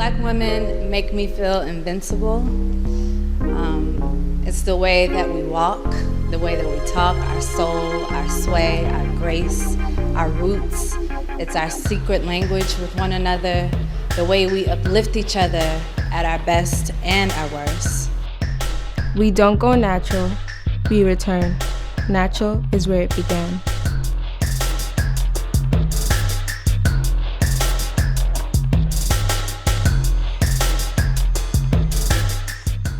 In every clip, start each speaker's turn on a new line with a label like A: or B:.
A: Black women make me feel invincible. It's the way that we walk, the way that we talk, our soul, our sway, our grace, our roots. It's our secret language with one another, the way we uplift each other at our best and our worst.
B: We don't go natural, we return. Natural is where it began.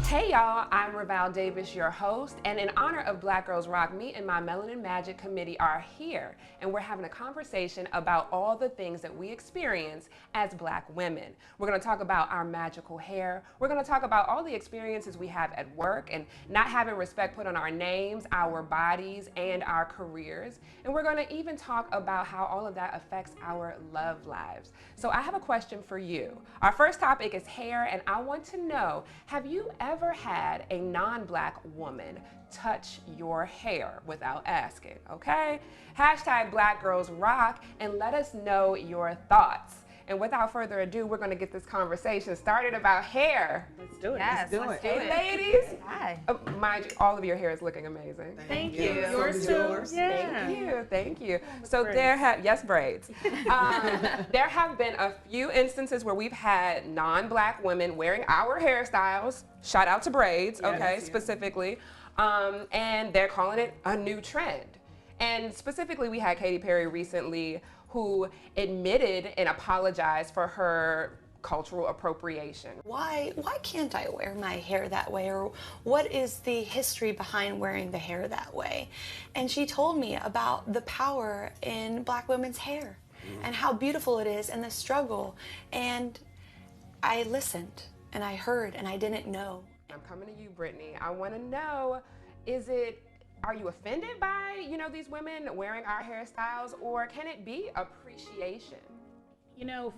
C: Hey y'all, I'm Raval Davis, your host, and in honor of Black Girls Rock, me and my Melanin Magic committee are here, and we're having a conversation about all the things that we experience as Black women. We're gonna talk about our magical hair. We're gonna talk about all the experiences we have at work and not having respect put on our names, our bodies, and our careers. And we're gonna even talk about how all of that affects our love lives. So I have a question for you. Our first topic is hair, and I want to know, have you ever had a non-Black woman touch your hair without asking, okay? Hashtag Black Girls Rock, and let us know your thoughts. And without further ado, we're gonna get this conversation started about hair.
D: Let's do it.
E: Yes,
D: let's do it.
C: Hey ladies.
E: Hi.
C: Mind you, all of your hair is looking amazing.
D: Thank
E: you.
D: Yours too. Yeah.
C: Thank you. So there have, yes, braids. There have been a few instances where we've had non-Black women wearing our hairstyles, shout out to braids, okay, specifically, and they're calling it a new trend. And specifically, we had Katy Perry recently who admitted and apologized for her cultural appropriation.
F: Why can't I wear my hair that way? Or what is the history behind wearing the hair that way? And she told me about the power in Black women's hair and how beautiful it is and the struggle. And I listened and I heard and I didn't know.
C: I'm coming to you, Brittany. I want to know, are you offended by, these women wearing our hairstyles, or can it be appreciation?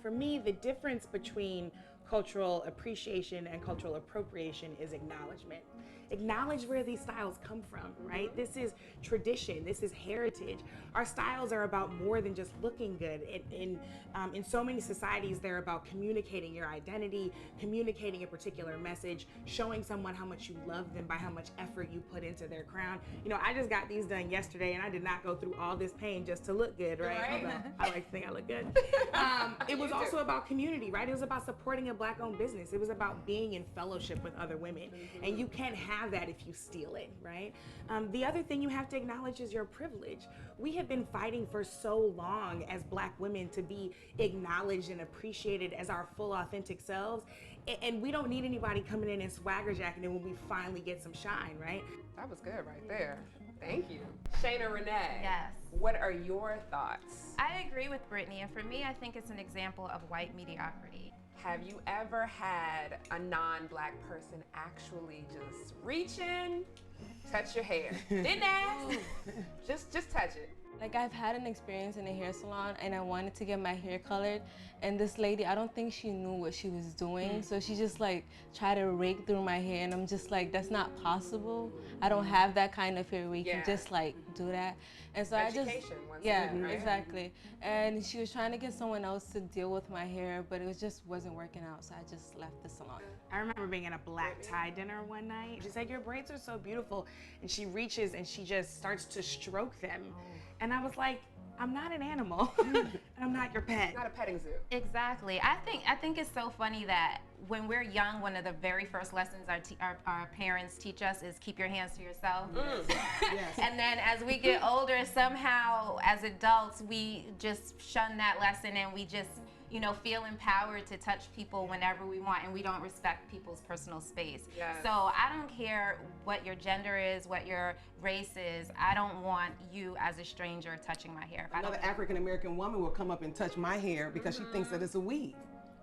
D: For me, the difference between cultural appreciation and cultural appropriation is acknowledgement. Acknowledge where these styles come from, right? This is tradition, this is heritage. Our styles are about more than just looking good. In so many societies, they're about communicating your identity, communicating a particular message, showing someone how much you love them by how much effort you put into their crown. I just got these done yesterday and I did not go through all this pain just to look good, right? Although I like to think I look good. It was also about community, right? It was about supporting a Black-owned business. It was about being in fellowship with other women. And you can't have that if you steal it, right? The other thing you have to acknowledge is your privilege. We have been fighting for so long as Black women to be acknowledged and appreciated as our full authentic selves, and we don't need anybody coming in and swagger jacking it when we finally get some shine, right?
C: That was good right there. Thank you. Shana, Renee.
E: Yes.
C: What are your thoughts?
E: I agree with Brittany, and for me, I think it's an example of white mediocrity.
C: Have you ever had a non-Black person actually just reach in, touch your hair? Didn't ask, just touch it.
B: Like, I've had an experience in a hair salon and I wanted to get my hair colored, and this lady, I don't think she knew what she was doing, so she just tried to rake through my hair, and I'm just like, that's not possible. I don't have that kind of hair where you can just do that. And so
C: Education once
B: yeah,
C: again, right?
B: Exactly. And she was trying to get someone else to deal with my hair, but it just wasn't working out, so I just left the salon.
D: I remember being at a black tie dinner one night. She said, "Your braids are so beautiful." And she reaches and she just starts to stroke them. And I was like, I'm not an animal. I'm not your pet.
C: It's not a petting zoo.
E: Exactly. I think it's so funny that when we're young, one of the very first lessons our parents teach us is keep your hands to yourself.
D: Yes.
E: And then as we get older, somehow as adults, we just shun that lesson and we just feel empowered to touch people whenever we want, and we don't respect people's personal space.
C: Yes.
E: So I don't care what your gender is, what your race is. I don't want you as a stranger touching my hair.
G: Another African-American woman will come up and touch my hair because she thinks that it's a weave.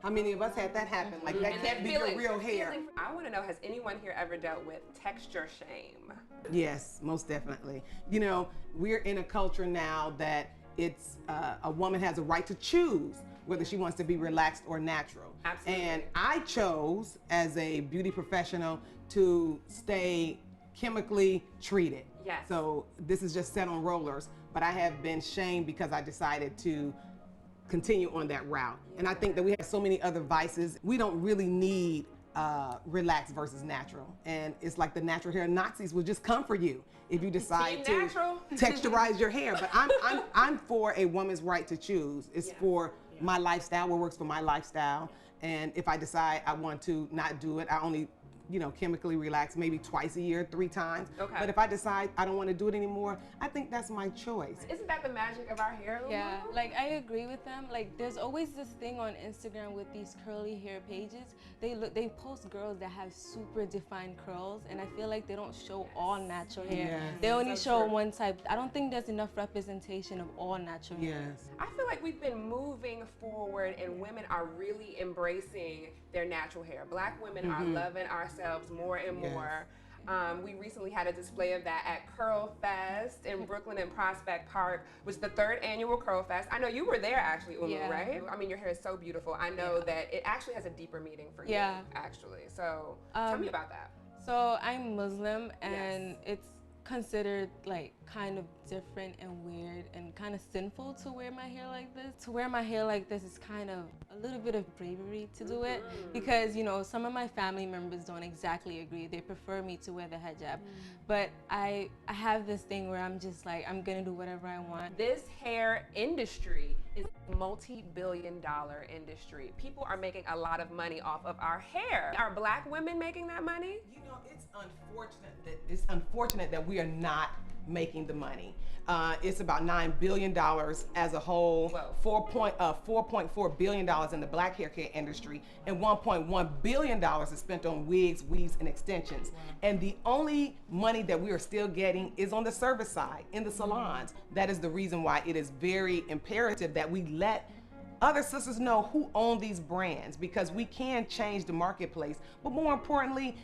G: How many of us had that happen? Like, that can't be your real hair.
C: I want to know, has anyone here ever dealt with texture shame?
G: Yes, most definitely. We're in a culture now that it's a woman has a right to choose whether she wants to be relaxed or natural.
C: Absolutely.
G: And I chose, as a beauty professional, to stay chemically treated.
C: Yes.
G: So this is just set on rollers, but I have been shamed because I decided to continue on that route. And I think that we have so many other vices. We don't really need relaxed versus natural. And it's like the natural hair Nazis will just come for you if you decide to texturize your hair. But I'm for a woman's right to choose. It's for my lifestyle, what works for my lifestyle. And if I decide I want to not do it, I only chemically relax maybe twice a year, 3 times.
C: Okay.
G: But if I decide I don't want to do it anymore, I think that's my choice.
C: Isn't that the magic of our hair?
B: Yeah, like I agree with them. Like there's always this thing on Instagram with these curly hair pages. They post girls that have super defined curls, and I feel like they don't show all natural hair.
G: Yes.
B: They only show one type. I don't think there's enough representation of all natural hair.
G: Yes.
C: I feel like we've been moving forward and women are really embracing their natural hair. Black women are loving ourselves more and more. We recently had a display of that at Curl Fest in Brooklyn and Prospect Park, which is the 3rd annual Curl Fest. I know you were there actually, Oumou, right? I mean, your hair is so beautiful. I know that it actually has a deeper meaning for you, actually. So tell me about that.
B: So I'm Muslim, and it's considered like kind of different and weird and kind of sinful to wear my hair like this. To wear my hair like this is kind of a little bit of bravery to do it, because some of my family members don't exactly agree. They prefer me to wear the hijab. But I have this thing where I'm just like, I'm gonna do whatever I want.
C: This hair industry is a multi-billion-dollar industry. People are making a lot of money off of our hair. Are Black women making that money?
G: It's unfortunate that we are not making the money. It's about $9 billion as a whole, $4.4 billion in the Black hair care industry, and $1.1 billion is spent on wigs, weaves, and extensions. And the only money that we are still getting is on the service side, in the salons. That is the reason why it is very imperative that we let other sisters know who own these brands, because we can change the marketplace, but more importantly,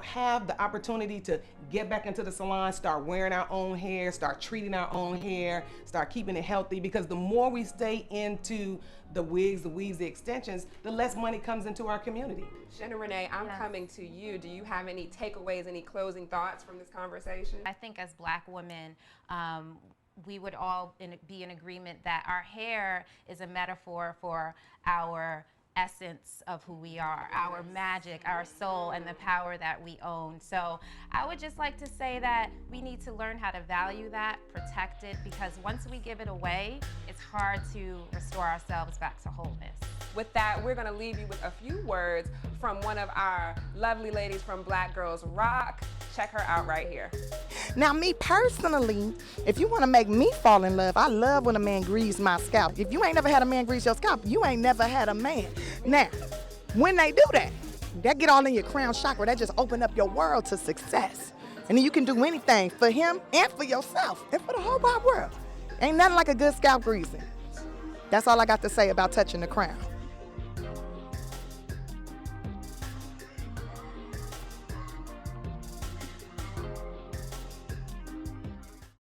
G: have the opportunity to get back into the salon, start wearing our own hair, start treating our own hair, start keeping it healthy, because the more we stay into the wigs, the weaves, the extensions, the less money comes into our community.
C: Shana, Renee, I'm coming to you. Do you have any takeaways, any closing thoughts from this conversation?
E: I think as Black women, we would all be in agreement that our hair is a metaphor for our essence of who we are, our magic, our soul, and the power that we own. So I would just like to say that we need to learn how to value that, protect it, because once we give it away, it's hard to restore ourselves back to wholeness.
C: With that, we're gonna leave you with a few words from one of our lovely ladies from Black Girls Rock. Check her out right here.
H: Now, me personally, if you want to make me fall in love, I love when a man greases my scalp. If you ain't never had a man grease your scalp, you ain't never had a man. Now, when they do that, that get all in your crown chakra. That just open up your world to success. And then you can do anything for him and for yourself and for the whole wide world. Ain't nothing like a good scalp greasing. That's all I got to say about touching the crown.